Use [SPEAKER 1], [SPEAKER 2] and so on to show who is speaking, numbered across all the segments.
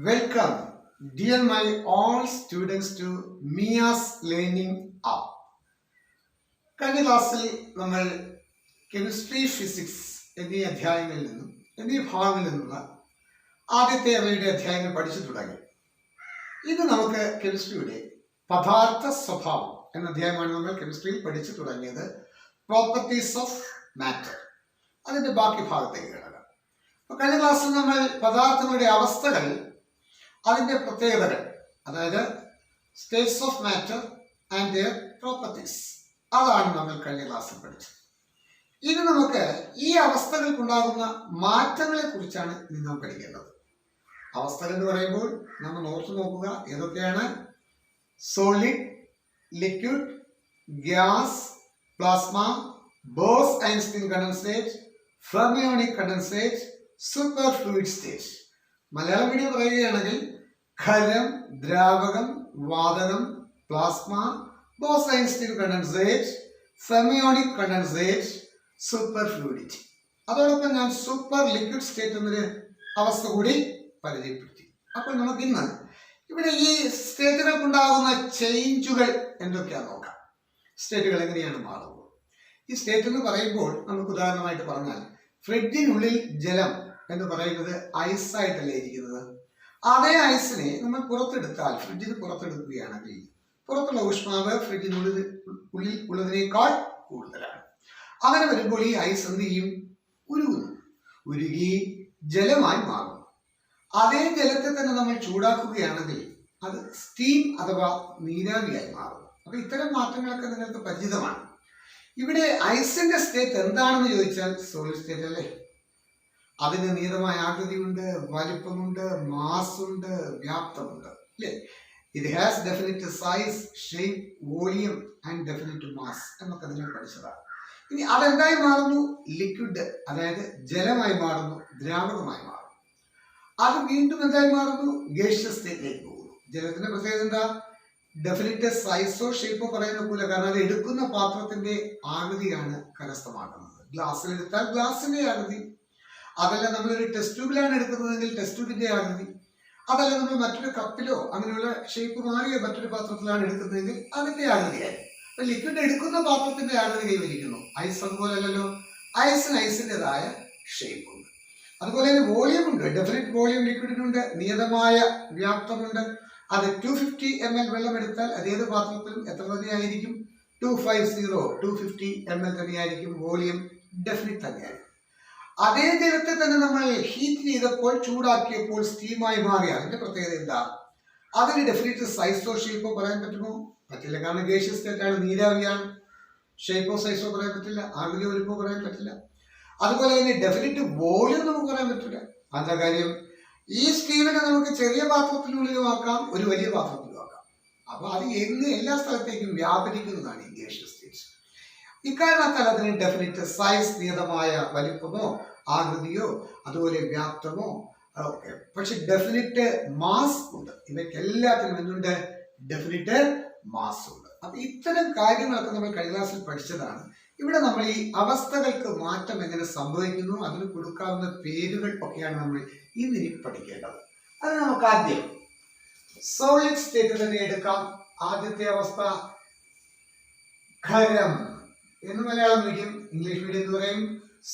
[SPEAKER 1] Welcome, dear my all students to Mia's Learning App. കഴിഞ്ഞ ക്ലാസ്സിൽ നമ്മൾ കെമിസ്ട്രി, ഫിസിക്സ് എന്നീ അധ്യായങ്ങളിൽ നിന്നും എന്നീ ഭാഗങ്ങളിൽ നിന്നുള്ള ആദ്യത്തെ അവയുടെ അധ്യായങ്ങൾ പഠിച്ചു തുടങ്ങി. ഇത് നമുക്ക് കെമിസ്ട്രിയുടെ പദാർത്ഥ സ്വഭാവം എന്ന അധ്യായമാണ് നമ്മൾ കെമിസ്ട്രിയിൽ പഠിച്ചു തുടങ്ങിയത്. പ്രോപ്പർട്ടീസ് ഓഫ് മാറ്റർ, അതിന്റെ ബാക്കി ഭാഗത്തേക്ക് കിടക്കാം. അപ്പൊ കഴിഞ്ഞ ക്ലാസ്സിൽ നമ്മൾ പദാർത്ഥങ്ങളുടെ അവസ്ഥകൾ, അതിന്റെ പ്രത്യേകതകൾ, അതായത് States of matter and their properties, അതാണ് നമ്മൾ കഴിഞ്ഞ ക്ലാസ്സിൽ പഠിച്ചത്. ഇനി നമുക്ക് ഈ അവസ്ഥകൾക്കുണ്ടാകുന്ന മാറ്റങ്ങളെ കുറിച്ചാണ് ഇനി നാം പഠിക്കേണ്ടത്. അവസ്ഥകൾ എന്ന് പറയുമ്പോൾ നമ്മൾ ഓർത്തു നോക്കുക, ഏതൊക്കെയാണ്? Solid, liquid, gas, plasma, boss Einstein condensate, fermionic condensate, super fluid state. Malayalam medium പറയുകയാണെങ്കിൽ ഖരം, ദ്രാവകം, വാതകം, plasma, boss Einstein condensate, fermionic condensate, super fluidity. അതോടൊപ്പം ഞാൻ സൂപ്പർ ലിക്വിഡ് സ്റ്റേറ്റ് എന്നൊരു അവസ്ഥ കൂടി പരിചയപ്പെടുത്തി. അപ്പോൾ നമുക്ക് ഇന്ന് ഇവിടെ ഈ സ്റ്റേറ്റുകൾക്കുണ്ടാകുന്ന ചേഞ്ചുകൾ എന്തൊക്കെയാണെന്ന് നോക്കാം. സ്റ്റേറ്റുകൾ എങ്ങനെയാണ് മാറുന്നത്? ഈ സ്റ്റേറ്റ് എന്ന് പറയുമ്പോൾ നമുക്ക് ഉദാഹരണമായിട്ട് പറഞ്ഞാൽ, ഫ്രിഡ്ജിനുള്ളിൽ ജലം എന്ന് പറയുന്നത് ഐസായിട്ടല്ലേ ഇരിക്കുന്നത്. അതേ ഐസിനെ നമ്മൾ പുറത്തെടുത്താൽ, ഫ്രിഡ്ജിന് പുറത്തെടുക്കുകയാണെങ്കിൽ പുറത്തുള്ള ഊഷ്മാവ് ഫ്രിഡ്ജിനുള്ളിൽ ഉള്ളതിനേക്കാൾ കൂടുതലാണ്. അങ്ങനെ വരുമ്പോൾ ഈ ഐസ് എന്ത് ചെയ്യും? ഉരുകുന്നു. ഉരുകി ജലമായി മാറും. അതേ ജലത്തെ തന്നെ നമ്മൾ ചൂടാക്കുകയാണെങ്കിൽ അത് സ്റ്റീം അഥവാ നീരാവിയായി മാറും. അപ്പൊ ഇത്തരം മാറ്റങ്ങളൊക്കെ നിങ്ങൾക്ക് പരിചിതമാണ്. ഇവിടെ ഐസിന്റെ സ്റ്റേറ്റ് എന്താണെന്ന് ചോദിച്ചാൽ സോളിഡ് സ്റ്റേറ്റ് അല്ലേ. അതിന് നിയതമായ ആകൃതിയുണ്ട്, വലിപ്പമുണ്ട്, മാസ് ഉണ്ട്, വ്യാപ്തമുണ്ട്, അല്ലേ? It has definite size, shape, volume and definite mass എന്നൊക്കെ നിങ്ങൾ പഠിച്ചതാണ്. ഇനി അതെന്തായി മാറുന്നു? ലിക്വിഡ്, അതായത് ജലമായി മാറുന്നു, ദ്രാവകമായി മാറുന്നു. അത് വീണ്ടും എന്തായി മാറുന്നു? ഗേഷ്യസ് സ്റ്റേറ്റിലേക്ക് പോകുന്നു. ജലത്തിന്റെ പ്രത്യേകത എന്താ? ഡെഫിനിറ്റ് സൈസോ ഷേപ്പോ പറയാൻ ഒക്കില്ല, കാരണം അത് എടുക്കുന്ന പാത്രത്തിന്റെ ആകൃതിയാണ് കരസ്ഥമാക്കുന്നത്. ഗ്ലാസ്സിലെടുത്താൽ ഗ്ലാസിന്റെ ആകൃതി, അതല്ല നമ്മളൊരു ടെസ്റ്റ് ട്യൂബിലാണ് എടുക്കുന്നതെങ്കിൽ ടെസ്റ്റ് ട്യൂബിന്റെ ആകൃതി, അതല്ല നമ്മൾ മറ്റൊരു കപ്പിലോ അങ്ങനെയുള്ള ഷേപ്പ് മാറിയ മറ്റൊരു പാത്രത്തിലാണ് എടുക്കുന്നതെങ്കിൽ അതിന്റെ ആകൃതിയായി. അപ്പൊ ലിക്വിഡ് എടുക്കുന്ന പാത്രത്തിന്റെ ആകൃതി കൈവരിക്കുന്നു. ഐസ് അതുപോലെ അല്ലല്ലോ. ഐസിന് ഐസിൻ്റെതായ ഷേപ്പ് ഉണ്ട്. അതുപോലെ തന്നെ വോളിയം ഉണ്ട്. ഡെഫിനിറ്റ് വോളിയം ലിക്വിഡിനുണ്ട്, നിയതമായ വ്യാപ്തമുണ്ട്. അത് 250 ml വെള്ളം എടുത്താൽ അതേത് പാത്രത്തിലും എത്ര തന്നെയായിരിക്കും? 250 ml തന്നെയായിരിക്കും. വോളിയം ഡെഫിനിറ്റ് തന്നെയായിരിക്കും. അതേ ജലത്തെ തന്നെ നമ്മൾ ഹീറ്റ് ചെയ്തപ്പോൾ, ചൂടാക്കിയപ്പോൾ സ്റ്റീമായി മാറി. അതിന്റെ പ്രത്യേകത എന്താ? അതിന് ഡെഫിനിറ്റ് സൈസോ ഷേപ്പോ പറയാൻ പറ്റുമോ? പറ്റില്ല, കാരണം ഗേഷ്യസ് സ്റ്റേറ്റ് ആണ്, നീരാവിയാണ്. ഷേപ്പോ സൈസോ പറയാൻ പറ്റില്ല, ആകൃതി വലിപ്പോ പറയാൻ പറ്റില്ല. അതുപോലെ തന്നെ ഡെഫിനിറ്റ് വോളിയം നമുക്ക് പറയാൻ പറ്റില്ല. എന്താ കാര്യം? ഈ സ്റ്റീമിനെ നമുക്ക് ചെറിയ പാത്രത്തിനുള്ളിലും ആക്കാം, ഒരു വലിയ പാത്രത്തിലും ആക്കാം. അപ്പൊ അത് എല്ലാ സ്ഥലത്തേക്കും വ്യാപരിക്കുന്നതാണ് ഈ ഗേഷ്യസ് സ്റ്റേറ്റ്. ഇക്കാരണത്താൽ അതിന് ഡെഫിനിറ്റ് സൈസ്, നിയതമായ വലിപ്പമോ ആകൃതിയോ അതുപോലെ വ്യാപ്തമോ ഒക്കെ. പക്ഷെ ഡെഫിനിറ്റ് മാസ് ഉണ്ട്. ഇവയ്ക്ക് എല്ലാത്തിനും എന്തുണ്ട്? ഡെഫിനിറ്റ് മാസ് ഉണ്ട്. അപ്പൊ ഇത്തരം കാര്യങ്ങളൊക്കെ നമ്മൾ കഴിഞ്ഞ ക്ലാസ്സിൽ പഠിച്ചതാണ്. ഇവിടെ നമ്മൾ ഈ അവസ്ഥകൾക്ക് മാറ്റം എങ്ങനെ സംഭവിക്കുന്നു, അതിന് കൊടുക്കാവുന്ന പേരുകൾ ഒക്കെയാണ് നമ്മൾ ഇന്നിനി പഠിക്കേണ്ടത്. അത് നമുക്ക് ആദ്യം സോളിഡ് സ്റ്റേറ്റ് തന്നെ എടുക്കാം. ആദ്യത്തെ അവസ്ഥ ഖരം എന്ന് മലയാളം മീഡിയം, ഇംഗ്ലീഷ് മീഡിയം എന്ന് പറയും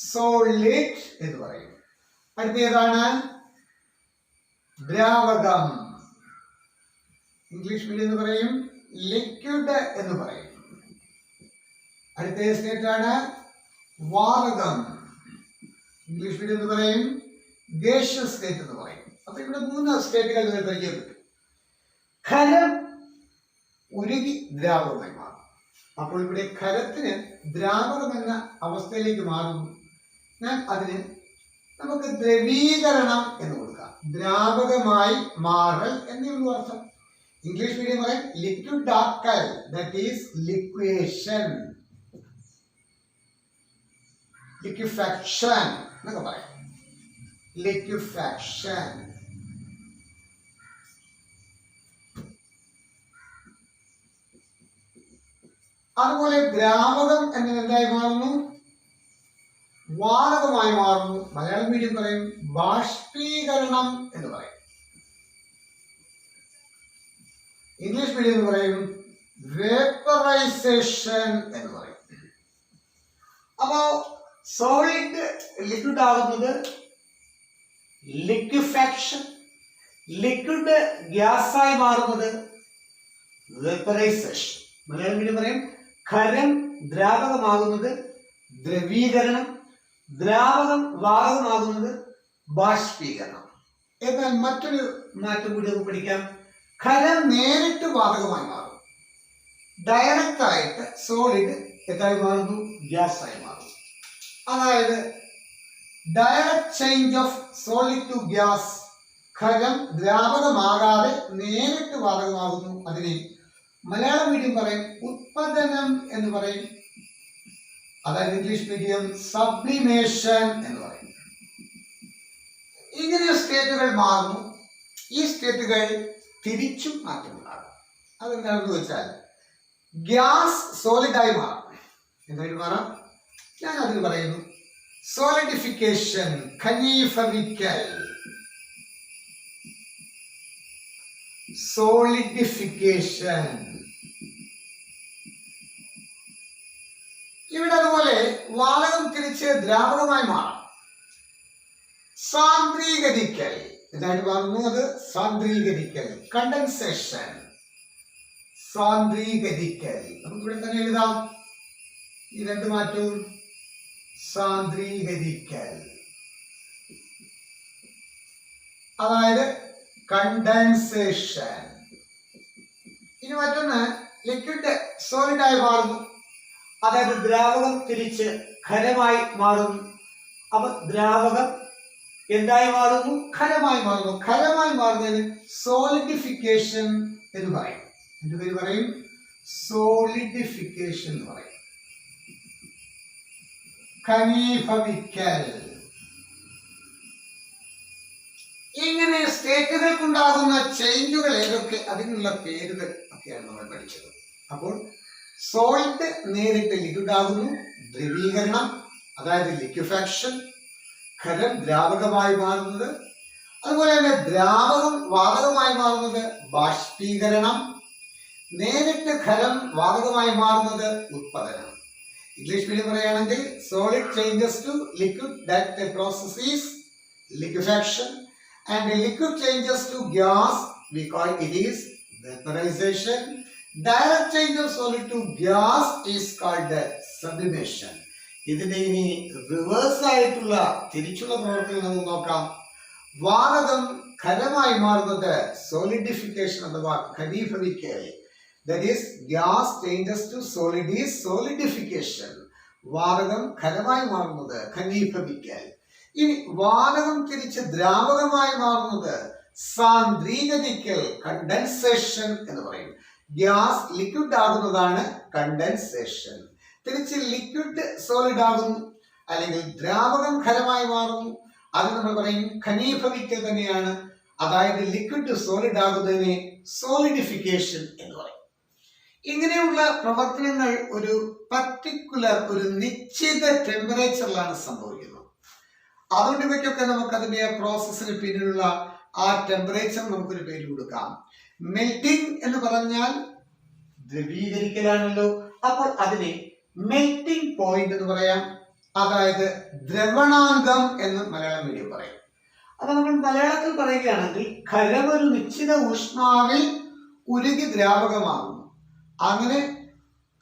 [SPEAKER 1] സോളിഡ് എന്ന് പറയും. അടുത്ത ഏതാണ്? ദ്രാവകം. ഇംഗ്ലീഷ് മീഡിയം എന്ന് പറയും ലിക്വിഡ് എന്ന് പറയും. അടുത്ത സ്റ്റേറ്റ് ആണ് വാതകം. ഇംഗ്ലീഷ് മീഡിയം എന്ന് പറയും ഗേഷ്യസ് സ്റ്റേറ്റ് എന്ന് പറയും. അപ്പൊ ഇവിടെ 3 സ്റ്റേറ്റുകൾ നിങ്ങൾ പരിചയപ്പെട്ടു. ഖരം ഉരുകി ദ്രാവകമായി മാറും. അപ്പോൾ ഇവിടെ ഖരത്തിന് ദ്രാവകം എന്ന അവസ്ഥയിലേക്ക് മാറുന്നു. ഞാൻ അതിന് നമുക്ക് ദ്രവീകരണം എന്ന് കൊടുക്കാം. ദ്രാവകമായി മാറൽ എന്നുള്ള അർത്ഥം. ഇംഗ്ലീഷ് മീഡിയം പറയും ലിക്വിഡ് ആക്കൽ, ദാറ്റ് ഈസ് ലിക്വേഷൻ, ലിക്വിഫാക്ഷൻ എന്നൊക്കെ പറയാം. ലിക്വിഫാക്ഷൻ. അതുപോലെ ദ്രാവകം എന്നത് എന്തായി മാറുന്നു? വാതകമായി മാറുന്നു. മലയാളം മീഡിയം പറയും ബാഷ്പീകരണം എന്ന് പറയും. ഇംഗ്ലീഷ് മീഡിയം പറയും വേപ്പറൈസേഷൻ എന്ന് പറയും. അപ്പോ സോളിഡ് ലിക്വിഡ് ആകുന്നത് ലിക്വിഫാക്ഷൻ, ലിക്വിഡ് ഗ്യാസായി മാറുന്നത് വേപ്പറൈസേഷൻ. മലയാളം മീഡിയം പറയും ഖരം ദ്രാവകമാകുന്നത് ദ്രവീകരണം, ദ്രാവകം വാതകമാകുന്നത് ബാഷ്പീകരണം. എന്നാൽ മറ്റൊരു മാറ്റം കൂടി നമുക്ക് പഠിക്കാം. ഖരം നേരിട്ട് വാതകമായി മാറും, ഡയറക്റ്റ് ആയിട്ട് സോളിഡ് എന്തായി മാറുന്നു? ഗ്യാസായി മാറും. അതായത് direct change of solid to gas, ഖരം ദ്രാവകമാകാതെ നേരിട്ട് വാതകമാകുന്നു. അതിനെ മലയാളം മീഡിയം പറയും ഉത്പാദനം എന്ന് പറയും. അതായത് ഇംഗ്ലീഷ് മീഡിയം സബ്ലിമേഷൻ എന്ന് പറയും. ഇങ്ങനെ സ്റ്റേറ്റുകൾ മാറുന്നു. ഈ സ്റ്റേറ്റുകൾ തിരിച്ചും മാറ്റമുണ്ടാകും. അതെന്താണെന്ന് വെച്ചാൽ ഗ്യാസ് സോളിഡായി മാറാം. എന്തായിട്ട് മാറാം? ഞാൻ അതിന് പറയുന്നു സോളിഡിഫിക്കേഷൻ, ഖനീഭവിക്കൽ. സോളിഡിഫിക്കേഷൻ. ഇവിടെ അതുപോലെ വാതകം തിരിച്ച് ദ്രാവകമായി മാറാം. സാന്ദ്രീകരിക്കൽ. ഇതായിട്ട് മാറുന്നു. അത് സാന്ദ്രീകരിക്കൽ, കണ്ടൻസേഷൻ. സാന്ദ്രീകരിക്കൽ. നമുക്ക് ഇവിടെ തന്നെ എഴുതാം ഈ രണ്ട് മാറ്റവും. സാന്ദ്രീകരിക്കൽ അതായത് കണ്ടൻസേഷൻ. ഇനി മറ്റൊന്ന് ലിക്വിഡ് സോളിഡായി മാറുന്നു. അതായത് ദ്രാവകം തിരിച്ച് ഖരമായി മാറുന്നു. അപ്പൊ ദ്രാവകം എന്തായി മാറുന്നു? ഖരമായി മാറുന്നു. ഖരമായി മാറുന്നതിന് സോളിഡിഫിക്കേഷൻ എന്ന് പറയും. എന്റെ പേര് പറയും സോളിഡിഫിക്കേഷൻ എന്ന് പറയും. ഖനീഭവിക്കൽ. ഇങ്ങനെ സ്റ്റേറ്റുകൾക്കുണ്ടാകുന്ന ചേഞ്ചുകൾ ഏതൊക്കെ, അതിനുള്ള പേരുകൾ ഒക്കെയാണ് നമ്മൾ പഠിച്ചത്. അപ്പോൾ സോൾട്ട് നേരിട്ട് ലിക്വിഡ് ആകുന്നു, ദ്രവീകരണം അതായത് ലിക്വിഫാക്ഷൻ, ഖരം ദ്രാവകമായി മാറുന്നത്, അതുപോലെ തന്നെ ദ്രാവകം വാതകമായി മാറുന്നത് ബാഷ്പീകരണം, നേരിട്ട് ഖരം വാതകമായി മാറുന്നത് ഉത്പാദനം. ഇംഗ്ലീഷ് മീഡിയം പറയുകയാണെങ്കിൽ solid changes to liquid, that process is liquefaction, and the liquid changes to gas, we call it is vaporization. Direct change of solid to gas is called sublimation. ഇതിന്റെ ഇനി റിവേഴ്സ് ആയിട്ടുള്ള തിരിച്ചുള്ള പ്രവർത്തനം നമുക്ക് നോക്കാം. വാതകം ഖരമായി മാറുന്നത് സോളിഡിഫിക്കേഷൻ അഥവാ ഖനീഭവിക്കൽ. That is gas changes to solid is solidification. വാതകം ഖരമായി മാറുന്നത് ഖനീഭവിക്കൽ. ഇനി വാതകം തിരിച്ച് ദ്രാവകമായി മാറുന്നത് സാന്ദ്രീകരിക്കൽ, കണ്ടൻസേഷൻ എന്ന് പറയും. ഗ്യാസ് ലിക്വിഡ് ആകുന്നതാണ് കണ്ടൻസേഷൻ. തിരിച്ച് ലിക്വിഡ് സോളിഡ് ആകുന്നു, അല്ലെങ്കിൽ ദ്രാവകം ഖരമായി മാറുന്നു, അത് നമ്മൾ പറയും ഖനീഭവിക്കൽ തന്നെയാണ്. അതായത് ലിക്വിഡ് സോളിഡ് ആകുന്നതിനെ സോളിഡിഫിക്കേഷൻ എന്ന് പറയും. ഇങ്ങനെയുള്ള പ്രവർത്തനങ്ങൾ ഒരു പർട്ടിക്കുലർ, ഒരു നിശ്ചിത ടെമ്പറേച്ചറിലാണ് സംഭവിക്കുന്നത്. അതുകൊണ്ട് ഇവയ്ക്കൊക്കെ നമുക്ക് അതിന്റെ പ്രോസസ്സിന് പിന്നിലുള്ള ആ ടെമ്പറേച്ചർ നമുക്കൊരു പേര് കൊടുക്കാം. മെൽറ്റിംഗ് എന്ന് പറഞ്ഞാൽ ദ്രവീകരിക്കലാണല്ലോ. അപ്പോൾ അതിനെ മെൽറ്റിംഗ് പോയിന്റ് എന്ന് പറയാം. അതായത് ദ്രവണാങ്കം എന്ന് മലയാളം മീഡിയം പറയും. അത് നമ്മൾ മലയാളത്തിൽ പറയുകയാണെങ്കിൽ ഖരം ഒരു നിശ്ചിത ഊഷ്മാവിൽ ഉരുകി ദ്രാവകമാകുന്നു. അങ്ങനെ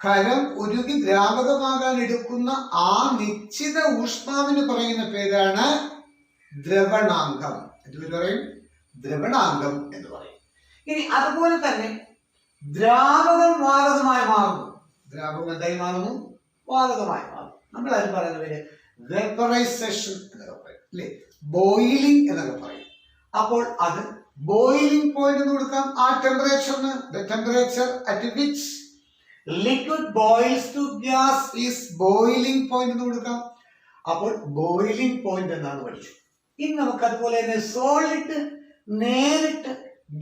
[SPEAKER 1] ഖരം ഉരുകി ദ്രാവകമാകാൻ എടുക്കുന്ന ആ നിശ്ചിത ഊഷ്മാവിന് പറയുന്ന പേരാണ് ദ്രവണാങ്കം. എന്ത് പറയും? ദ്രവണാങ്കം എന്ന് പറയും. ഇനി അതുപോലെ തന്നെ ദ്രാവകം വാതകമായി മാറുന്നു. ദ്രാവകം എന്തായി മാറുന്നു? വാതകമായി മാറുന്നു. നമ്മൾ അതിന് പറയുന്ന പേര് വേപ്പറൈസേഷൻ എന്നൊക്കെ പറയും, അല്ലെ? ബോയിലിംഗ് എന്നൊക്കെ പറയും. അപ്പോൾ അത് ബോയിലിംഗ് പോയിന്റ് എന്ന് കൊടുക്കാം. ആ ടെമ്പറേച്ചറിന് the temperature at which liquid boils to gas is boiling point എന്ന് കൊടുക്കാം. അപ്പോൾ ബോയിലിംഗ് പോയിന്റ് എന്നാണ് പഠിച്ചു. ഇനി നമുക്ക് അതുപോലെ തന്നെ സോളിഡ് നേരിട്ട്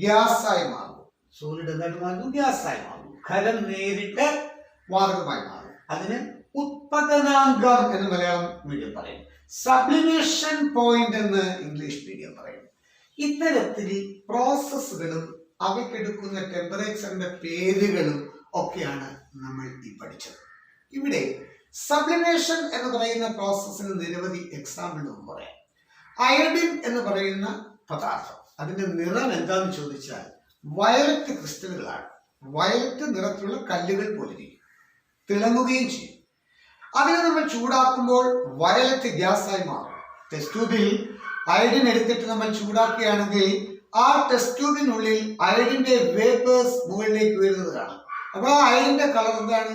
[SPEAKER 1] ഗ്യാസ് ആയി മാറും. സോളിഡ് എന്തായിട്ട് മാറുന്നു? ഗ്യാസ് ആയി മാറും. ഖരം നേരിട്ട് വാതകമായി മാറും. അതിന് ഉത്പാദനാങ്കം എന്ന് മലയാളം മീഡിയം പറയും. സബ്ലിമേഷൻ പോയിന്റ് എന്ന് ഇംഗ്ലീഷ് മീഡിയം പറയും. ഇത്തരത്തിൽ പ്രോസസ്സുകളും അവയ്ക്കെടുക്കുന്ന ടെമ്പറേച്ചറിന്റെ പേരുകളും ഒക്കെയാണ് നമ്മൾ ഈ പഠിച്ചത്. ഇവിടെ സബ്ലിമേഷൻ എന്ന് പറയുന്ന പ്രോസസ്സിന് നിരവധി എക്സാമ്പിൾ നമുക്ക് പറയാം. അയഡിൻ എന്ന് പറയുന്ന പദാർത്ഥം, അതിന്റെ നിറം എന്താണെന്ന് ചോദിച്ചാൽ വയലറ്റ് ക്രിസ്റ്റലുകളാണ്. വയലറ്റ് നിറത്തിലുള്ള കല്ലുകൾ പോലിരിക്കും, തിളങ്ങുകയും ചെയ്യും. അതിനെ നമ്മൾ ചൂടാക്കുമ്പോൾ വയലറ്റ് ഗ്യാസായി മാറും. ടെസ്റ്റ് ട്യൂബിൽ അയഡിൻ എടുത്തിട്ട് നമ്മൾ ചൂടാക്കുകയാണെങ്കിൽ ആ ടെസ്റ്റ് ട്യൂബിനുള്ളിൽ അയഡിന്റെ വേപ്പേഴ്സ് മുകളിലേക്ക് വരുന്നത് കാണാം. അപ്പോൾ ആ അയഡിന്റെ കളർ എന്താണ്?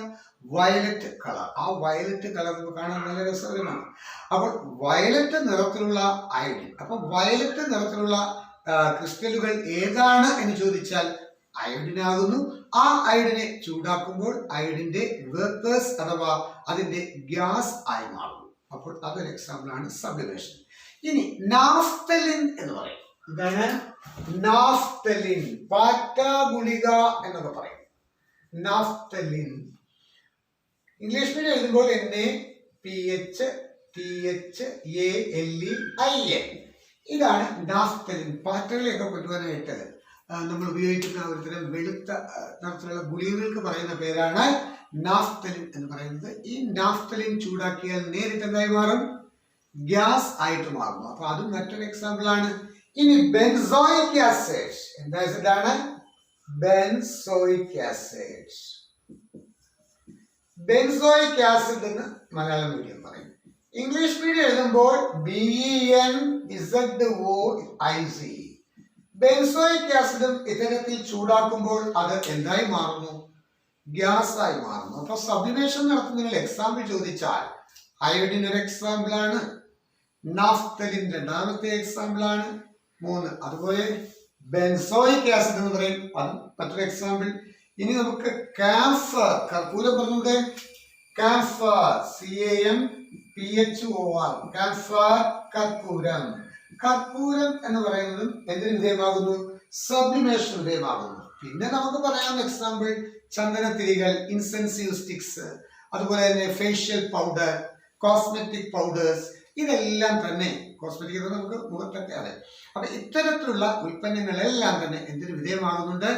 [SPEAKER 1] Violet colour. ആ വയലറ്റ് കളർ കാണാൻ നല്ല രസകരമാണ്. അപ്പോൾ വയലറ്റ് നിറത്തിലുള്ള അയഡിൻ, അപ്പൊ വയലറ്റ് നിറത്തിലുള്ള ക്രിസ്റ്റലുകൾ ഏതാണ് എന്ന് ചോദിച്ചാൽ അയഡിനാകുന്നു. ആ അയഡിനെ ചൂടാക്കുമ്പോൾ അയഡിന്റെ വേപ്പേഴ്സ് അഥവാ അതിന്റെ ഗ്യാസ് ആയി മാറുന്നു. അപ്പോൾ അതൊരു എക്സാമ്പിൾ ആണ് സബ്ലിമേഷൻ. ഇനി നാഫ്തലിൻ എന്ന് പറയും. എന്താണ് നാഫ്തലിൻ? പാറ്റ ഗുളിക എന്നൊക്കെ പറയും. നാഫ്തലിൻ ഇംഗ്ലീഷ് മീഡിയം എഴുതുമ്പോൾ NaPHTHALEIN. ഇതാണ് നാഫ്തലിൻ. പാറ്റകളെയൊക്കെ കൊല്ലുവാനായിട്ട് നമ്മൾ ഉപയോഗിക്കുന്ന ഒരു തരം വെളുത്ത നിറത്തിലുള്ള ഗുളികകൾക്ക് പറയുന്ന പേരാണ് നാഫ്തലിൻ എന്ന് പറയുന്നത്. ഈ നാഫ്തലിൻ ചൂടാക്കിയാൽ നേരിട്ട് എന്തായി മാറും? ഗ്യാസ് ആയിട്ട് മാറുന്നു. അപ്പൊ അതും മറ്റൊരു എക്സാമ്പിൾ ആണ്. ഇനി ബെൻസോയിക് ആസിഡ്. എന്താ ആസിഡാണ്? Benzoic acid. ബെൻസോയിക് ആസിഡ് എന്ന് മലയാളം മീഡിയം പറയും. ഇംഗ്ലീഷ് മീഡിയം എഴുതുമ്പോൾ BENZOIC. ബെൻസോയിക് ആസിഡും ഇത്തരത്തിൽ ചൂടാക്കുമ്പോൾ അത് എന്തായി മാറുന്നു? ഗ്യാസ് ആയി മാറുന്നു. അപ്പൊ സബ്ലിമേഷൻ നടത്തുന്നതിൽ എക്സാമ്പിൾ ചോദിച്ചാൽ അയോഡിൻ ഒരു എക്സാമ്പിൾ ആണ്, നാഫ്തലിൻ രണ്ടാമത്തെ എക്സാമ്പിൾ ആണ്, 3. അതുപോലെ ബെൻസോയിക് ആസിഡ് എന്ന് പറയും, അത് മറ്റൊരു എക്സാമ്പിൾ. ഇനി നമുക്ക് കാംഫർ, കർപ്പൂരം പറഞ്ഞൂടെ? കാംഫർ, CAMPHOR, കാംഫർ, കർപ്പൂരം. കർപ്പൂരം എന്ന് പറയുന്നതും എന്തിനു വിധേയമാകുന്നു? സബ്ലിമേഷൻ വിധേയമാകുന്നു. പിന്നെ നമുക്ക് പറയാം എക്സാമ്പിൾ ചന്ദനത്തിരികൾ, ഇൻസെൻസീവ് സ്റ്റിക്സ്, അതുപോലെ തന്നെ ഫേഷ്യൽ പൗഡർ, കോസ്മെറ്റിക് പൗഡേഴ്സ്. ഇതെല്ലാം തന്നെ കോസ്മെറ്റിക് നമുക്ക് മുഖത്തൊക്കെ അറിയാം. അപ്പൊ ഇത്തരത്തിലുള്ള ഉൽപ്പന്നങ്ങളെല്ലാം തന്നെ എന്തിനു വിധേയമാകുന്നുണ്ട്?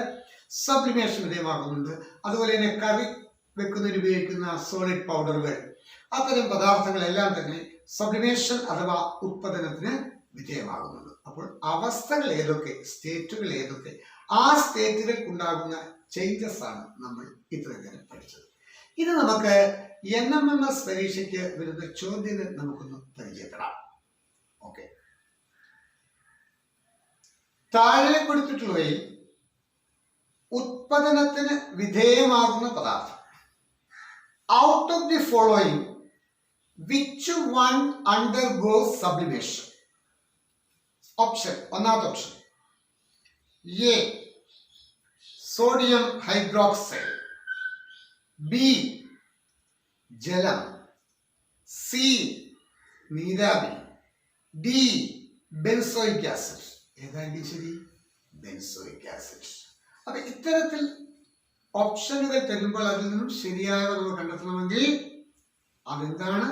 [SPEAKER 1] സബ്ലിമേഷൻ വിധേയമാകുന്നുണ്ട്. അതുപോലെ തന്നെ കറി വെക്കുന്നതിന് ഉപയോഗിക്കുന്ന സോളിഡ് പൗഡറുകൾ, അത്തരം പദാർത്ഥങ്ങളെല്ലാം തന്നെ സബ്ലിമേഷൻ അഥവാ ഉത്പാദനത്തിന് വിധേയമാകുന്നുണ്ട്. അപ്പോൾ അവസ്ഥകൾ ഏതൊക്കെ, സ്റ്റേറ്റുകൾ ഏതൊക്കെ, ആ സ്റ്റേറ്റുകൾക്കുണ്ടാകുന്ന ചേഞ്ചസ് ആണ് നമ്മൾ ഇത്രയും നേരം പഠിച്ചത്. ഇത് നമുക്ക് NMMS പരീക്ഷയ്ക്ക് വരുന്ന ചോദ്യങ്ങൾ നമുക്കൊന്ന് പരിചയപ്പെടാം. ഓക്കെ, താഴെ കൊടുത്തിട്ടുള്ളവയിൽ ഉത്പാദനത്തിന് വിധേയമാകുന്ന പദാർത്ഥം, out of the following which one undergoes sublimation? Option, ഒന്നാമത്തെ option A sodium hydroxide, B ജലം, സി നീരാവി, ഡി ബെൻസോയിക് ആസിഡ്. ഏതാണ്ട് ശരി? Benzoic acid. അപ്പൊ ഇത്തരത്തിൽ ഓപ്ഷനുകൾ തരുമ്പോൾ അതിൽ നിന്നും ശരിയായ നമ്മൾ കണ്ടെത്തണമെങ്കിൽ അതെന്താണ്,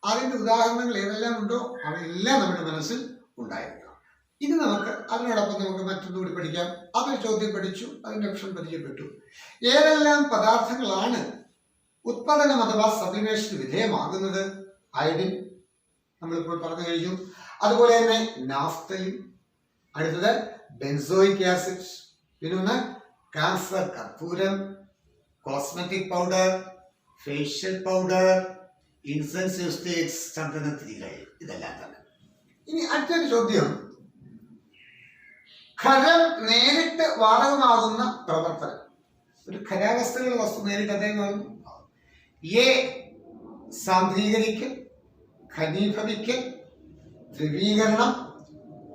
[SPEAKER 1] അതിന്റെ ഉദാഹരണങ്ങൾ ഏതെല്ലാം ഉണ്ടോ അവയെല്ലാം നമ്മുടെ മനസ്സിൽ ഉണ്ടായിരിക്കണം. ഇത് നമുക്ക് അതിനോടൊപ്പം നമുക്ക് മറ്റൊന്നുകൂടി പഠിക്കാം. അതൊരു ചോദ്യം പഠിച്ചു, അതിന്റെ ഓപ്ഷൻ പരിചയപ്പെട്ടു. ഏതെല്ലാം പദാർത്ഥങ്ങളാണ് ഉത്പാദനം അഥവാ സബ്ലിമേഷന് വിധേയമാകുന്നത്? അയഡിൻ നമ്മളിപ്പോൾ പറഞ്ഞു കഴിഞ്ഞു. അതുപോലെ തന്നെ നാഫ്തലിൻ, അടുത്തത് ബെൻസോയിക് ആസിഡ്, പിന്നെ കാംഫർ കർപ്പൂരം, cosmetic powder, facial powder, incense sticks ചന്ദനത്തിരികൾ. ഇതെല്ലാം തന്നെ. ഇനി അടുത്തൊരു ചോദ്യം, ഖരം നേരിട്ട് വാതകമാകുന്ന പ്രവർത്തനം. ഒരു ഖരാവസ്ഥയിലുള്ള വസ്തു നേരിട്ട് അദ്ദേഹമാകുന്നു. എ സാന്ദ്രീകരിക്കൽ, ഘനീഭവിക്കൽ, ധ്രുവീകരണം,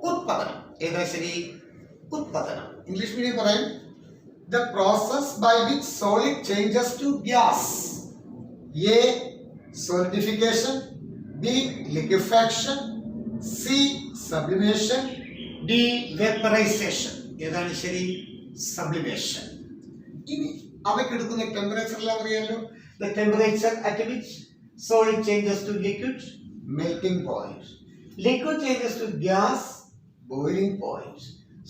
[SPEAKER 1] ഉത്പാദനം. ഏതാ ശരി? ഉത്പാദനം. ഇംഗ്ലീഷ് മീഡിയം പറയും the process by which solid changes to gas. A solidification, B liquefaction, C sublimation, D vaporization. ഏതാണ് ശരി? സബ്ലിമേഷൻ. ഇനി അവയ്ക്കെടുക്കുന്ന ടെമ്പറേച്ചർ എല്ലാം അറിയാമല്ലോ. The temperature at which solid changes to liquid, melting point. Liquid changes to gas, boiling point.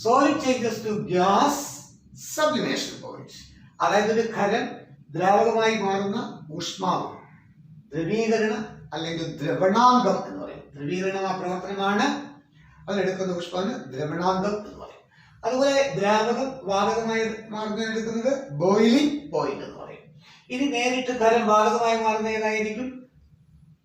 [SPEAKER 1] Solid changes to gas, sublimation point. അതായത് ഒരു ഖരം ദ്രാവകമായി മാറുന്ന ഊഷ്മാവ്, ദ്രവീകരണ അല്ലെങ്കിൽ ദ്രവണാംഗം എന്ന് പറയും. ദ്രവീകരണ പ്രവർത്തനമാണ് അതിലെടുക്കുന്ന ഊഷ്മാവിന് ദ്രവണാംഗം എന്ന് പറയും. അതുപോലെ ദ്രാവകം വാതകമായി മാറുന്നതിനെടുക്കുന്നത് ബോയിലിംഗ് പോയിന്റ് എന്ന് പറയും. ഇനി നേരിട്ട് ഖരം വാതകമായി മാറുന്ന ഏതായിരിക്കും?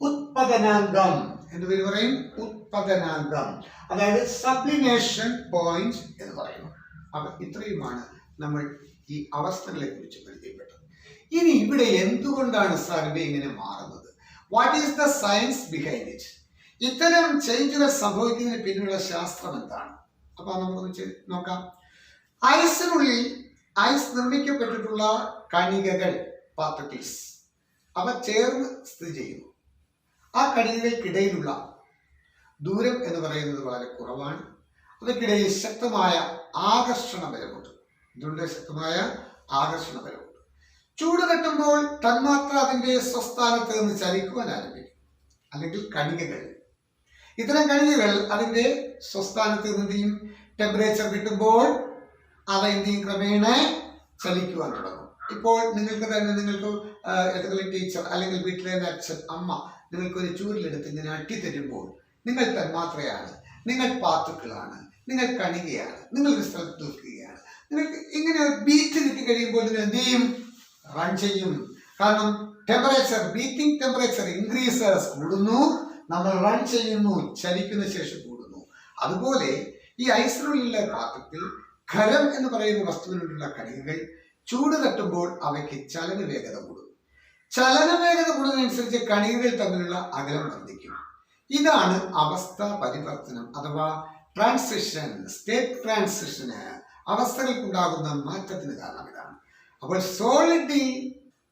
[SPEAKER 1] ഉത്പതനാംഗം എന്ന് പേര് പറയും. ഉത്പതനാംഗം, അതായത് സബ്ലിമേഷൻ പോയിന്റ് എന്ന് പറയുന്നു. അപ്പൊ ഇത്രയുമാണ് നമ്മൾ ഈ അവസ്ഥകളെ കുറിച്ച് പരിചയപ്പെട്ടത്. ഇനി ഇവിടെ എന്തുകൊണ്ടാണ് സർവേ ഇങ്ങനെ മാറുന്നത്? What is the science behind it? ഇത്തരം ചേഞ്ചുകൾ സംഭവിക്കുന്നതിന് പിന്നിലുള്ള ശാസ്ത്രം എന്താണ്? അപ്പൊ നമുക്കൊന്ന് നോക്കാം. ഐസിനുള്ളിൽ ഐസ് നിർമ്മിക്കപ്പെട്ടിട്ടുള്ള കണികകൾ, പാർട്ടിക്കിൾസ്, അവ ചേർന്ന് സ്ഥിതി ചെയ്യുന്നു. ആ കണികകൾക്കിടയിലുള്ള ദൂരം എന്ന് പറയുന്നത് വളരെ കുറവാണ്. അവയ്ക്കിടയിൽ ശക്തമായ ആകർഷണ ബലമുണ്ട്. ഇതുകൊണ്ട് ശക്തമായ ആകർഷണ ബലമുണ്ട്. ചൂട് തട്ടുമ്പോൾ തന്മാത്ര അതിന്റെ സ്വസ്ഥാനത്ത് നിന്ന് ചലിക്കുവാൻ ആരംഭിക്കും. അല്ലെങ്കിൽ കണികകൾ, ഇത്തരം കണികകൾ അതിന്റെ സ്വസ്ഥാനത്ത് നിന്നും ടെമ്പറേച്ചർ കിട്ടുമ്പോൾ അവ എന്തെയും ക്രമേണ ചലിക്കുവാൻ തുടങ്ങും. ഇപ്പോൾ നിങ്ങൾക്ക് ഏതെങ്കിലും ടീച്ചർ അല്ലെങ്കിൽ വീട്ടിലെ അച്ഛൻ, അമ്മ നിങ്ങൾക്കൊരു ചൂരിലെടുത്ത് ഇങ്ങനെ അട്ടിത്തരുമ്പോൾ നിങ്ങൾ തന്മാത്രയാണ്, നിങ്ങൾ പാർട്ടിക്കിളാണ്, നിങ്ങൾ കണികയാണ്, നിങ്ങൾ ഒരു സ്ഥലത്ത് നിൽക്കുകയാണ്. നിങ്ങൾക്ക് ഇങ്ങനെ ബീറ്റ് കിട്ടി കഴിയുമ്പോൾ നിങ്ങൾ എന്ത് ചെയ്യും? റൺ ചെയ്യും. കാരണം ടെമ്പറേച്ചർ, ബീറ്റിംഗ് ടെമ്പറേച്ചർ ഇൻക്രീസസ്, കൂടുന്നു. നമ്മൾ റൺ ചെയ്യുന്നു, ചലിക്കുന്ന ശേഷം കൂടുന്നു. അതുപോലെ ഈ ഐസിനുള്ളിലുള്ള പാത്രത്തിൽ ഖരം എന്ന് പറയുന്ന വസ്തുവിനുള്ള കണികകൾ ചൂട് തട്ടുമ്പോൾ അവയ്ക്ക് ചലന വേഗത കൂടും. ചലന വേഗത കൂടുന്നതനുസരിച്ച് കണികകൾ തമ്മിലുള്ള അകലം വർദ്ധിക്കും. ഇതാണ് അവസ്ഥ പരിവർത്തനം അഥവാ ട്രാൻസിഷൻ, സ്റ്റേറ്റ് ട്രാൻസിഷന്, അവസ്ഥകൾക്കുണ്ടാകുന്ന മാറ്റത്തിന് കാരണം ഇതാണ്. അപ്പോൾ സോളിഡിൽ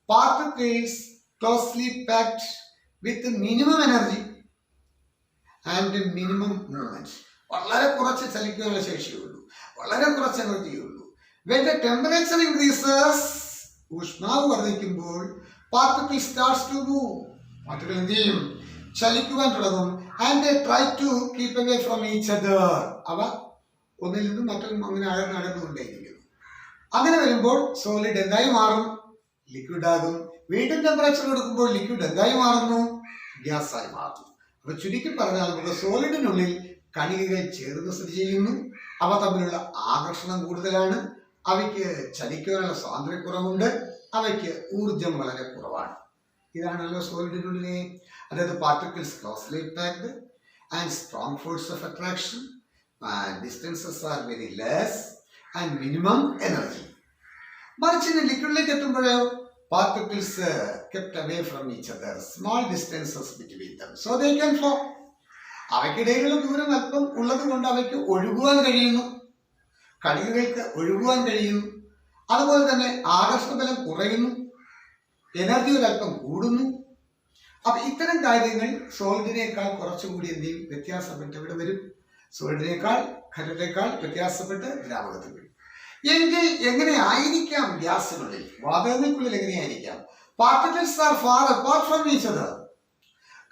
[SPEAKER 1] particles closely packed with minimum energy and minimum movement, വളരെ കുറച്ച് ചലിക്കാനുള്ള ശേഷിയുള്ളൂ, വളരെ കുറച്ച് എനർജിയുള്ളൂ. When the temperature increases, ഊഷ്മാവ് വർദ്ധിക്കുമ്പോൾ particle starts to move, particle എന്ത് ചെയ്യും? ചലിക്കുവാൻ തുടങ്ങും. And they try to keep away from each other, അവ ഒന്നിൽ നിന്നും മറ്റൊന്നും അങ്ങനെ അകന്നുകൊണ്ടേയിരിക്കുന്നു. അങ്ങനെ വരുമ്പോൾ സോളിഡ് എന്തായി മാറും? ലിക്വിഡ് ആകും. വീണ്ടും ടെമ്പറേച്ചർ കൊടുക്കുമ്പോൾ ലിക്വിഡ് എന്തായി മാറുന്നു? ഗ്യാസ് ആയി മാറുന്നു. അപ്പൊ ചുരുക്കി പറഞ്ഞാൽ നമുക്ക് സോളിഡിനുള്ളിൽ കണികകൾ ചേർന്ന് സ്ഥിതി ചെയ്യുന്നു. അവ തമ്മിലുള്ള ആകർഷണം കൂടുതലാണ്. അവയ്ക്ക് ചലിക്കാനുള്ള സ്വാതന്ത്ര്യക്കുറവുണ്ട്. അവയ്ക്ക് ഊർജം വളരെ കുറവാണ്. ഇതാണല്ലോ സോളിഡിനുള്ളിലെ, അതായത് particles closely packed and strong force of attraction, distances are very less and minimum energy. മറിച്ച് ലിക്വിഡിലേക്ക് എത്തുമ്പോഴോ particles kept away from each other, small distances between them, so they can flow. അവയ്ക്കിടയിലുള്ള ദൂരം അല്പം ഉള്ളത് കൊണ്ട് അവയ്ക്ക് ഒഴുകുവാൻ കഴിയുന്നു, കണികകൾക്ക് ഒഴുകുവാൻ കഴിയുന്നു. അതുപോലെ തന്നെ ആകർഷണബലം കുറയുന്നു, എനർജി ഒരല്പം കൂടുന്നു. അപ്പൊ ഇത്തരം കാര്യങ്ങൾ സോളിഡിനേക്കാൾ കുറച്ചുകൂടി എന്തെയും വ്യത്യാസപ്പെട്ട് ഇവിടെ വരും. സോളിഡിനേക്കാൾ, ഖരത്തേക്കാൾ വ്യത്യാസപ്പെട്ട് ദ്രാവകത്തിൽ വരും. എങ്കിൽ എങ്ങനെ ആയിരിക്കാം ഗ്യാസിനുള്ളിൽ, വാതകങ്ങൾക്കുള്ളിൽ എങ്ങനെയായിരിക്കാം? Particles are far apart from each other,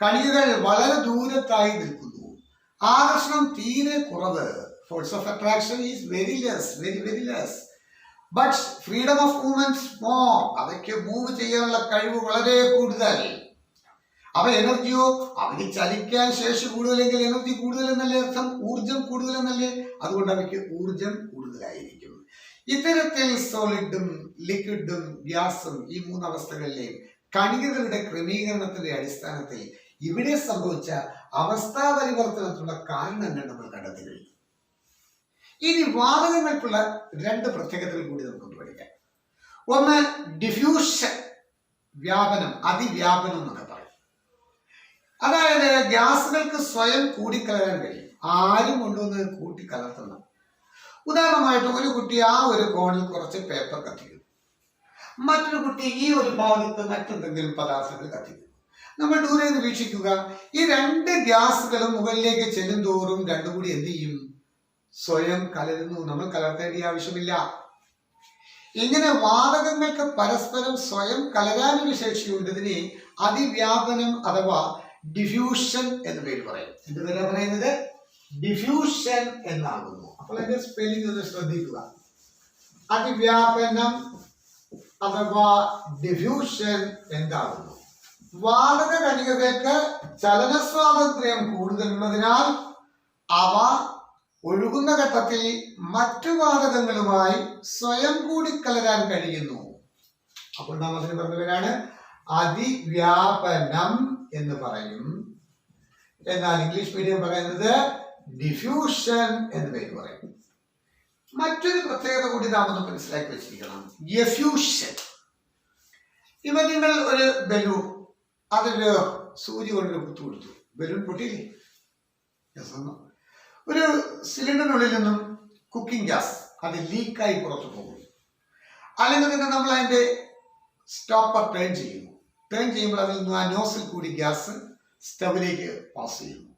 [SPEAKER 1] കണികകൾ വളരെ ദൂരത്തായി നിൽക്കുന്നു. ആകർഷണം തീരെ കുറവ്, force of attraction is very less, very less. But freedom of movement more, അവയ്ക്ക് മൂവ് ചെയ്യാനുള്ള കഴിവ് വളരെ കൂടുതൽ. അവ എനർജിയോ, അവയ്ക്ക് ചലിക്കാൻ ശേഷി കൂടുതലെങ്കിൽ എനർജി കൂടുതൽ എന്നല്ലേ അർത്ഥം? ഊർജം കൂടുതൽ എന്നല്ലേ? അതുകൊണ്ട് അവയ്ക്ക് ഊർജം കൂടുതലായിരിക്കും. ഇത്തരത്തിൽ സോളിഡും ലിക്വിഡും ഗ്യാസും, ഈ മൂന്നവസ്ഥകളിലെയും കണികകളുടെ ക്രമീകരണത്തിന്റെ അടിസ്ഥാനത്തിൽ ഇവിടെ സംഭവിച്ച അവസ്ഥാ പരിവർത്തനത്തിനുള്ള കാരണങ്ങൾ നമ്മൾ കണ്ടെത്തി കഴിഞ്ഞു. ഇനി വാതകങ്ങൾക്കുള്ള രണ്ട് പ്രത്യേകതകൾ കൂടി നമുക്കൊന്ന് പഠിക്കാം. ഒന്ന് ഡിഫ്യൂഷൻ, വ്യാപനം, അതിവ്യാപനം എന്നൊക്കെ പറയും. അതായത് ഗ്യാസുകൾക്ക് സ്വയം കൂടിക്കലരാൻ കഴിയും, ആരും കൊണ്ടുവന്ന് കൂട്ടിക്കലർത്തണം. ഉദാഹരണമായിട്ട് ഒരു കുട്ടി ആ ഒരു കോണിൽ കുറച്ച് പേപ്പർ കത്തിക്കുന്നു, മറ്റൊരു കുട്ടി ഈ ഒരു ഭാഗത്ത് മറ്റെന്തെങ്കിലും പദാർത്ഥങ്ങൾ കത്തിക്കുന്നു. നമ്മൾ ദൂരെ നിന്ന് വീക്ഷിക്കുക, ഈ രണ്ട് ഗ്യാസുകളും മുകളിലേക്ക് ചെല്ലും തോറും രണ്ടും കൂടി എന്ത് ചെയ്യും? സ്വയം കലരുന്നു. നമ്മൾ കലർത്തേണ്ട ആവശ്യമില്ല. ഇങ്ങനെ വാതകങ്ങൾക്ക് പരസ്പരം സ്വയം കലരാനൊരു ശേഷിയുണ്ട്. ഇതിനെ അതിവ്യാപനം അഥവാ ഡിഫ്യൂഷൻ എന്ന് പേര് പറയും. എന്ത് പേരാ പറയുന്നത്? ഡിഫ്യൂഷൻ എന്നാകുന്നു. അപ്പോൾ അതിന്റെ സ്പെല്ലിംഗ് ഒന്ന് ശ്രദ്ധിക്കുക. അതിവ്യാപനം അഥവാ ഡിഫ്യൂഷൻ എന്താകുന്നു? വാതക കണികകൾക്ക് ചലന സ്വാതന്ത്ര്യം കൂടുതലുള്ളതിനാൽ അവ ഒഴുകുന്ന ഘട്ടത്തിൽ മറ്റു വാതകങ്ങളുമായി സ്വയം കൂടിക്കലരാൻ കഴിയുന്നു. അപ്പോൾ നാം അതിന് പറഞ്ഞവരാണ് അതിവ്യാപനം എന്ന് പറയും. എന്നാൽ ഇംഗ്ലീഷ് മീഡിയം പറയുന്നത് ഡിഫ്യൂഷൻ എന്ന് പേര് പറയും. മറ്റൊരു പ്രത്യേകത കൂടി നാം ഒന്ന് മനസ്സിലാക്കി വെച്ചിരിക്കണം. എഫ്യൂഷൻ. ഇവ നിങ്ങൾ ഒരു ബലൂൺ അതില് സൂചി കൊണ്ടൊരു കുത്തു കൊടുത്തു, ബലൂൺ പൊട്ടിയില്ലേ? ഒരു സിലിണ്ടറിനുള്ളിൽ നിന്നും കുക്കിംഗ് ഗ്യാസ് അത് ലീക്കായി പുറത്തു പോകും. അല്ലെങ്കിൽ തന്നെ നമ്മൾ അതിന്റെ സ്റ്റോപ്പർ ടേൺ ചെയ്യുന്നു. ടേൺ ചെയ്യുമ്പോൾ അതിൽ നിന്ന് ആ നോസിൽ കൂടി ഗ്യാസ് സ്റ്റവിലേക്ക് പാസ് ചെയ്യുന്നു.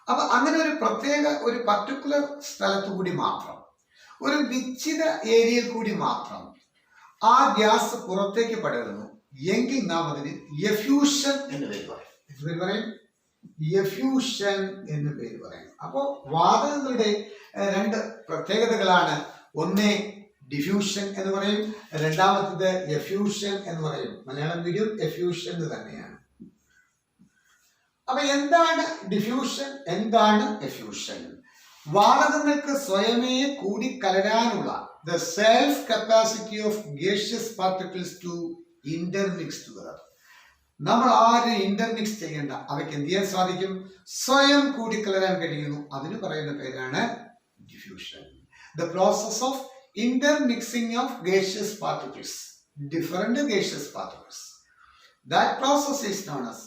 [SPEAKER 1] അപ്പൊ അങ്ങനെ ഒരു പ്രത്യേക ഒരു പർട്ടിക്കുലർ സ്ഥലത്തു കൂടി മാത്രം, ഒരു നിശ്ചിത ഏരിയയിൽ കൂടി മാത്രം ആ ഗ്യാസ് പുറത്തേക്ക് പടരുന്നു എങ്കിൽ നാം അതിന് എഫ്യൂഷൻ എന്ന് പേര് പറയും. എന്ത് പേര് പറയും? എഫ്യൂഷൻ എന്ന് പേര് പറയും. അപ്പോൾ വാതകങ്ങളുടെ രണ്ട് പ്രത്യേകതകളാണ്. ഒന്ന് ഡിഫ്യൂഷൻ എന്ന് പറയും, രണ്ടാമത്തത് എഫ്യൂഷൻ എന്ന് പറയും. മലയാളം മീഡിയം എഫ്യൂഷൻ എന്ന് തന്നെയാണ്. അപ്പൊ എന്താണ് ഡിഫ്യൂഷൻ, എന്താണ് എഫ്യൂഷൻ? വാതകങ്ങൾക്ക് സ്വയമേ കൂടി കലരാനുള്ള the self capacity of gaseous particles to intermix together. നമ്മൾ ആരും ഇന്റർമിക്സ് ചെയ്യേണ്ട, അവയ്ക്ക് എന്ത് ചെയ്യാൻ സാധിക്കും? സ്വയം കൂടിക്കലരാൻ കഴിയുന്നു. അതിന് പറയുന്ന പേരാണ് diffusion. The process of intermixing of gaseous particles, different gaseous particles, that process is known as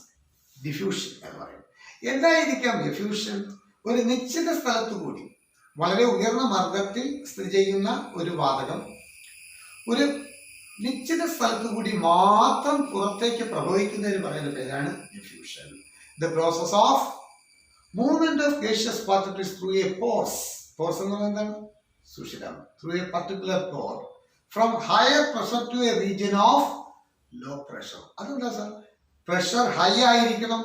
[SPEAKER 1] diffusion എന്ന് പറയും. എന്തായിരിക്കാം ഡിഫ്യൂഷൻ? ഒരു നിശ്ചിത സ്ഥലത്തു കൂടി വളരെ ഉയർന്ന മർദ്ദത്തിൽ സ്ഥിതി ചെയ്യുന്ന ഒരു വാതകം ഒരു നിശ്ചിത സ്ഥലത്തു കൂടി മാത്രം പുറത്തേക്ക് പ്രവഹിക്കുന്നതിന് പറയുന്ന പേരാണ് diffusion. The process of movement of gaseous particles through a pores. Pores എന്ന് പറയുന്നത് എന്താണ്? സുഷിരം. Through a particular pore from higher pressure to a region of low pressure. അതെന്താ സാർ? പ്രഷർ ഹൈ ആയിരിക്കണം.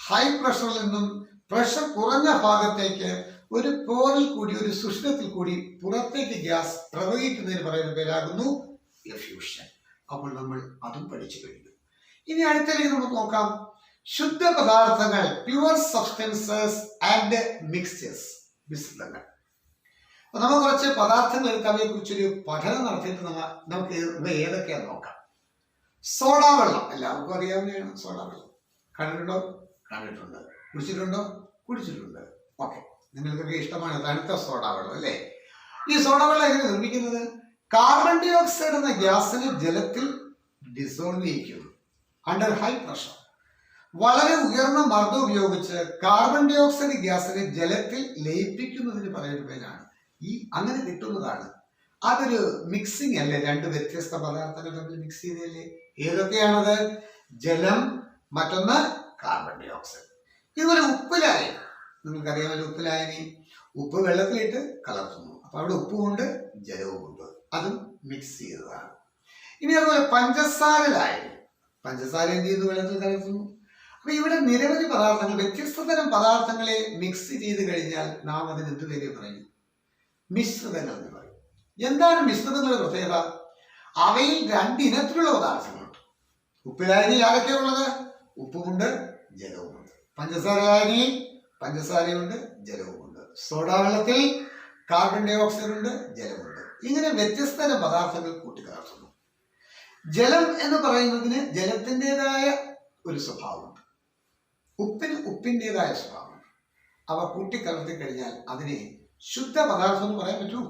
[SPEAKER 1] ഹൈ പ്രഷറിൽ നിന്നും പ്രഷർ കുറഞ്ഞ ഭാഗത്തേക്ക് ഒരു പോറിൽ കൂടി, ഒരു സുഷിരത്തിൽ കൂടി പുറത്തേക്ക് ഗ്യാസ് പ്രവഹിക്കുന്നതിന് പറയുന്ന പേരാകുന്നു എഫ്യൂഷൻ. അപ്പോൾ നമ്മൾ അതും പഠിച്ചു കഴിഞ്ഞു. ഇനി അടുത്തേക്ക് നമുക്ക് നോക്കാം. ശുദ്ധ പദാർത്ഥങ്ങൾ, പ്യുവർ സബ്സ്റ്റൻസസ് ആൻഡ് മിക്സ്ചേഴ്സ്, മിശ്രിതങ്ങൾ. അപ്പൊ നമ്മൾ കുറച്ച് പദാർത്ഥങ്ങൾ എടുത്ത് അവയെ കുറിച്ചൊരു പഠനം നടത്തിയിട്ട് നമുക്ക് ഇവ ഏതൊക്കെയാന്ന് നോക്കാം. സോഡാ വെള്ളം എല്ലാവർക്കും അറിയാവുന്നതാണ്. സോഡാ വെള്ളം കണ്ടിട്ടുണ്ടോ? കണ്ടിട്ടുണ്ട്. കുടിച്ചിട്ടുണ്ടോ? കുടിച്ചിട്ടുണ്ട്. ഓക്കെ, നിങ്ങൾക്കൊക്കെ ഇഷ്ടമാണ് തണുത്ത സോഡാ വെള്ളം അല്ലേ? ഈ സോഡാ വെള്ളം എങ്ങനെ നിർമ്മിക്കുന്നത്? കാർബൺ ഡൈ ഓക്സൈഡ് എന്ന ഗ്യാസിനെ ജലത്തിൽ ഡിസോൾവ് ചെയ്യിക്കുന്നു അണ്ടർ ഹൈ പ്രഷർ. വളരെ ഉയർന്ന മർദ്ദം ഉപയോഗിച്ച് കാർബൺ ഡൈ ഓക്സൈഡ് ഗ്യാസിനെ ജലത്തിൽ ലയിപ്പിക്കുന്നതിന് പറയുന്ന പേരാണ് അങ്ങനെ കിട്ടുന്നതാണ്. അതൊരു മിക്സിംഗ് അല്ലേ? രണ്ട് വ്യത്യസ്ത പദാർത്ഥങ്ങൾ തമ്മിൽ മിക്സ് ചെയ്തല്ലേ? ഏതൊക്കെയാണത്? ജലം, മറ്റൊന്ന് കാർബൺ ഡൈ ഓക്സൈഡ്. ഇതുപോലെ ഉപ്പിലായി, നിങ്ങൾക്കറിയാമല്ലോ ഉപ്പിലായനി. ഉപ്പ് വെള്ളത്തിലിട്ട് കലർത്തുന്നു, അപ്പൊ അവിടെ ഉപ്പുമുണ്ട് ജലവുമുണ്ട്, അതും മിക്സ് ചെയ്തതാണ്. ഇനി അതുപോലെ പഞ്ചസാരലായി, പഞ്ചസാര എന്ത് ചെയ്യുന്നു? വെള്ളത്തിൽ കലർത്തുന്നു. അപ്പൊ ഇവിടെ നിരവധി പദാർത്ഥങ്ങൾ, വ്യത്യസ്ത തരം പദാർത്ഥങ്ങളെ മിക്സ് ചെയ്ത് കഴിഞ്ഞാൽ നാം അതിന് എന്ത് പേര് പറയും? മിശ്രിതങ്ങൾ എന്ന് പറയും. എന്താണ് മിശ്രിതങ്ങളുടെ പ്രത്യേകത? അവയിൽ രണ്ടിനത്തിലുള്ള പദാർത്ഥങ്ങളുണ്ട്. ഉപ്പിലായനിയിൽ ആരൊക്കെയുള്ളത്? ഉപ്പുമുണ്ട് ജലവുമുണ്ട്. പഞ്ചസാരലായനിയിൽ പഞ്ചസാരയുണ്ട് ജലവുമുണ്ട്. സോഡാ വെള്ളത്തിൽ കാർബൺ ഡൈ ഓക്സൈഡ് ഉണ്ട് ജലമുണ്ട്. ഇങ്ങനെ വ്യത്യസ്ത തരം പദാർത്ഥങ്ങൾ കൂട്ടിക്കലർത്തുന്നു. ജലം എന്ന് പറയുന്നതിന് ജലത്തിൻ്റെതായ ഒരു സ്വഭാവമുണ്ട്, ഉപ്പിന് ഉപ്പിൻ്റെതായ സ്വഭാവമുണ്ട്. അവ കൂട്ടിക്കലർത്തി കഴിഞ്ഞാൽ അതിനെ ശുദ്ധ പദാർത്ഥം എന്ന് പറയാൻ പറ്റുമോ?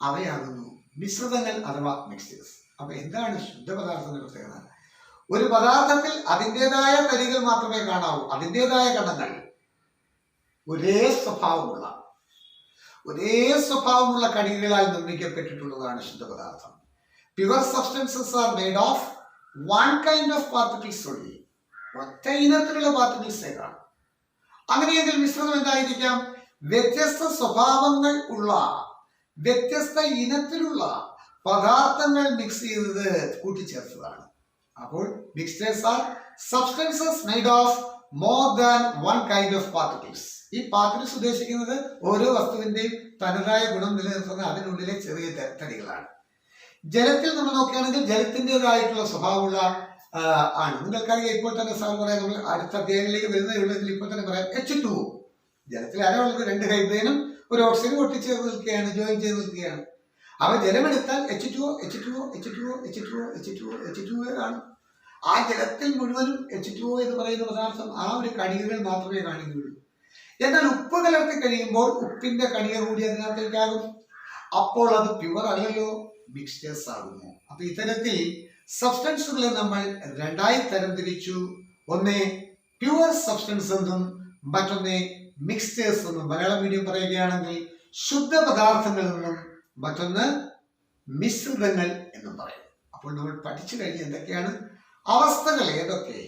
[SPEAKER 1] അവയാകുന്നു മിശ്രിതങ്ങൾ അഥവാ മിക്സ്ചേഴ്സ്. അപ്പൊ എന്താണ് ശുദ്ധ പദാർത്ഥത്തിന്റെ പ്രത്യേകത? ഒരു പദാർത്ഥത്തിൽ അതിൻ്റെതായ തരികൾ മാത്രമേ കാണാവൂ, അതിൻ്റെതായ കണങ്ങൾ. ഒരേ സ്വഭാവമുള്ള കണികകളാൽ നിർമ്മിക്കപ്പെട്ടിട്ടുള്ളതാണ് ശുദ്ധ പദാർത്ഥം. Pure substances are made of one kind of particles only. ഒറ്റ ഇനത്തിലുള്ള പാർട്ടിക്കിൾസേ കാണും. അങ്ങനെയെങ്കിൽ മിശ്രിതം എന്തായിരിക്കാം? വ്യത്യസ്ത സ്വഭാവങ്ങൾ ഉള്ള, വ്യത്യസ്ത ഇനത്തിലുള്ള പദാർത്ഥങ്ങൾ മിക്സ് ചെയ്തത് കൂട്ടിച്ചേർത്തതാണ്. അപ്പോൾ mixtures R substances made of more than one kind of particles. ഈ പാർട്ടിക്കിൾസ് ഉദ്ദേശിക്കുന്നത് ഓരോ വസ്തുവിന്റെയും തനതായ ഗുണം നിലനിർത്തുന്ന അതിനുള്ളിലെ ചെറിയ തടികളാണ്. ജലത്തിൽ നമ്മൾ നോക്കുകയാണെങ്കിൽ ജലത്തിൻ്റെതായിട്ടുള്ള സ്വഭാവമുള്ള ആണ്. നിങ്ങൾക്കറിയാം, ഇപ്പോൾ തന്നെ സാർ പറയാം, നമ്മൾ അടുത്ത അധ്യായങ്ങളിലേക്ക് വരുന്നതിൽ ഇപ്പോൾ തന്നെ പറയാം H2O. ജലത്തിൽ ആരാളുള്ളത്? 2 ഹൈഡ്രജനും ഒരു ഓക്സിജനും ഒട്ടിച്ചേർന്ന് നിൽക്കുകയാണ്, ജോയിൻ ചെയ്ത് നിൽക്കുകയാണ്. അവ ജലമെടുത്താൽ H2O H2O H2O H2O H2O H2O ആണ്. ആ ജലത്തിൽ മുഴുവനും H2O എന്ന് പറയുന്ന പദാർത്ഥം ആ ഒരു കണികകൾ മാത്രമേ കാണിക്കുകയുള്ളൂ. എന്നാൽ ഉപ്പ് കലർത്തി കഴിയുമ്പോൾ ഉപ്പിന്റെ കണിക കൂടി അതിനകത്തേക്കാകും. അപ്പോൾ അത് പ്യുവർ അല്ലല്ലോ, മിക്സ്ചേഴ്സ് ആകുന്നു. അപ്പൊ ഇത്തരത്തിൽ സബ്സ്റ്റൻസുകളെ നമ്മൾ 2ആയി തരംതിരിച്ചു. ഒന്ന് പ്യുവർ സബ്സ്റ്റൻസ് എന്നും മറ്റൊന്ന് മിക്സ്ചേഴ്സ് എന്നും. മലയാളം മീഡിയം പറയുകയാണെങ്കിൽ ശുദ്ധ പദാർത്ഥങ്ങൾ എന്നും മറ്റൊന്ന് മിശ്രിതങ്ങൾ എന്നും പറയും. അപ്പോൾ നമ്മൾ പഠിച്ചു കഴിഞ്ഞ് എന്തൊക്കെയാണ് അവസ്ഥകൾ, ഏതൊക്കെ,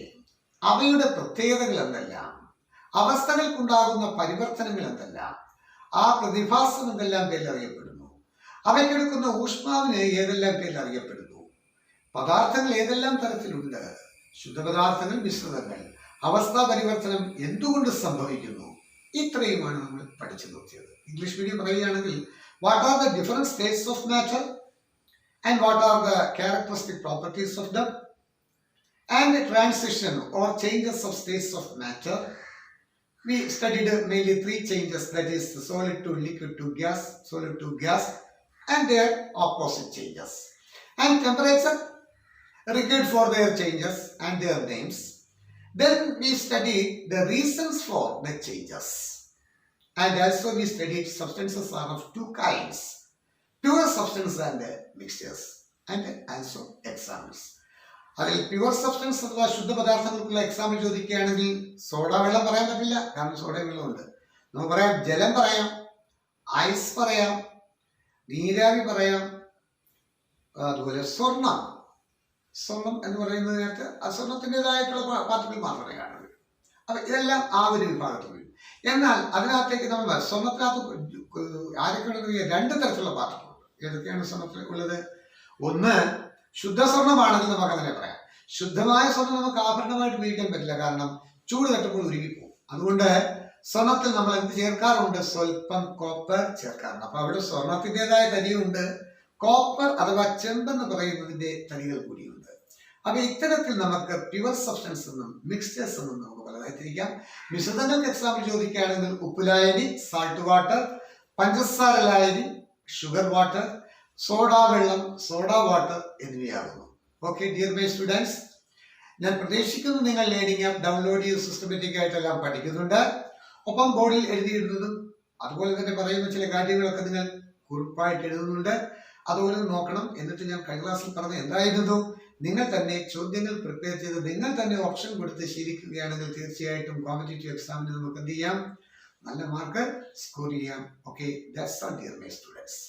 [SPEAKER 1] അവയുടെ പ്രത്യേകതകൾ എന്തെല്ലാം, അവസ്ഥകൾക്കുണ്ടാകുന്ന പരിവർത്തനങ്ങൾ എന്തെല്ലാം, ആ പ്രതിഭാസം എന്തെല്ലാം പേരിൽ അറിയപ്പെടുന്നു, അവയ്ക്കെടുക്കുന്ന ഊഷ്മാവിന് ഏതെല്ലാം പേരിൽ അറിയപ്പെടുന്നു, പദാർത്ഥങ്ങൾ ഏതെല്ലാം തരത്തിലുണ്ട്, ശുദ്ധപദാർത്ഥങ്ങൾ, മിശ്രിതങ്ങൾ, അവസ്ഥാ പരിവർത്തനം എന്തുകൊണ്ട് സംഭവിക്കുന്നു, ഇത്രയുമാണ് നമ്മൾ പഠിച്ചു നിർത്തിയത്. ഇംഗ്ലീഷ് മീഡിയം പറയുകയാണെങ്കിൽ what are the different States of matter and what are the characteristic properties of them and transition or changes of states of matter. We studied mainly 3 changes, that is solid to liquid to gas, solid to gas, and their opposite changes. And temperature, regard for their changes and their names. Then we studied the reasons for the changes. And also we studied substances are of 2 kinds, pure substance and mixtures, and also examples. അതിൽ pure substance അഥവാ ശുദ്ധപദാർത്ഥങ്ങൾക്കുള്ള example ചോദിക്കുകയാണെങ്കിൽ soda വെള്ളം പറയാൻ പറ്റില്ല, കാരണം soda വെള്ളമുണ്ട്. നമുക്ക് പറയാം ജലം പറയാം, ഐസ് പറയാം, നീരാവി പറയാം, അതുപോലെ സ്വർണം എന്ന് പറയുന്നത് നേരത്തെ സ്വർണത്തിൻ്റെതായിട്ടുള്ള പാർട്ടിക്കിൾ മാത്രമേ കാണുള്ളൂ. അപ്പൊ ഇതെല്ലാം ആ ഒരു വിഭാഗത്തിൽ വരും. എന്നാൽ അതിനകത്തേക്ക് നമ്മൾ സ്വർണത്തിനകത്ത് ആരൊക്കെ ഉണ്ടെന്ന് 2 തരത്തിലുള്ള പാർട്ടിക്കിളുണ്ട്. ഏതൊക്കെയാണ് സ്വർണത്തിൽ ഉള്ളത്? ഒന്ന് ശുദ്ധ സ്വർണ്ണമാണെങ്കിൽ നമുക്ക് അങ്ങനെ പറയാം. ശുദ്ധമായ സ്വർണ്ണം നമുക്ക് ആഭരണമായിട്ട് ഉപയോഗിക്കാൻ പറ്റില്ല, കാരണം ചൂട് തട്ടുമ്പോൾ ഉരുകിപ്പോകും. അതുകൊണ്ട് സ്വർണത്തിൽ നമ്മൾ എന്ത് ചേർക്കാറുണ്ട്? സ്വല്പം കോപ്പർ ചേർക്കാറുണ്ട്. അപ്പൊ അവിടെ സ്വർണത്തിൻ്റെതായ തരിയുണ്ട്, കോപ്പർ അഥവാ ചെമ്പെന്ന് പറയുന്നതിന്റെ തരികൾ കൂടിയുണ്ട്. അപ്പൊ ഇത്തരത്തിൽ നമുക്ക് പ്യുവർ സബ്സ്റ്റൻസ് എന്നും മിക്സ്ചേഴ്സ് എന്നും നമുക്ക് പലതായി തിരിക്കാം. മിശ്രിതങ്ങൾക്ക് എക്സാമ്പിൾ ചോദിക്കുകയാണെങ്കിൽ ഉപ്പുലായനി, സാൾട്ട് വാട്ടർ, പഞ്ചസാര ലായനി, ഷുഗർ വാട്ടർ, സോഡ വെള്ളം, സോഡ വാട്ടർ എന്നിവയാകുന്നു. ഓക്കെ ഡിയർ മൈ സ്റ്റുഡൻസ്, ഞാൻ പ്രതീക്ഷിക്കുന്നു നിങ്ങൾ ലേണിംഗ് ആപ്പ് ഡൗൺലോഡ് ചെയ്ത് സിസ്റ്റമാറ്റിക് ആയിട്ടെല്ലാം പഠിക്കുന്നുണ്ട്. ഒപ്പം ബോർഡിൽ എഴുതിയിടുന്നതും അതുപോലെ തന്നെ പറയുന്ന ചില കാര്യങ്ങളൊക്കെ നിങ്ങൾ കുറിപ്പായിട്ട് എഴുതുന്നുണ്ട്. അതുപോലെ നോക്കണം. എന്നിട്ട് ഞാൻ കഴിഞ്ഞ ക്ലാസ്സിൽ പറഞ്ഞ എന്തായിരുന്നു, നിങ്ങൾ തന്നെ ചോദ്യങ്ങൾ പ്രിപ്പയർ ചെയ്ത് നിങ്ങൾ തന്നെ ഓപ്ഷൻ കൊടുത്ത് ശീലിക്കുകയാണെങ്കിൽ തീർച്ചയായിട്ടും കോമ്പറ്റേറ്റീവ് എക്സാമിന് നമുക്ക് എന്ത് ചെയ്യാം, നല്ല മാർക്ക് സ്കോർ ചെയ്യാം. Okay, that's all dear my students.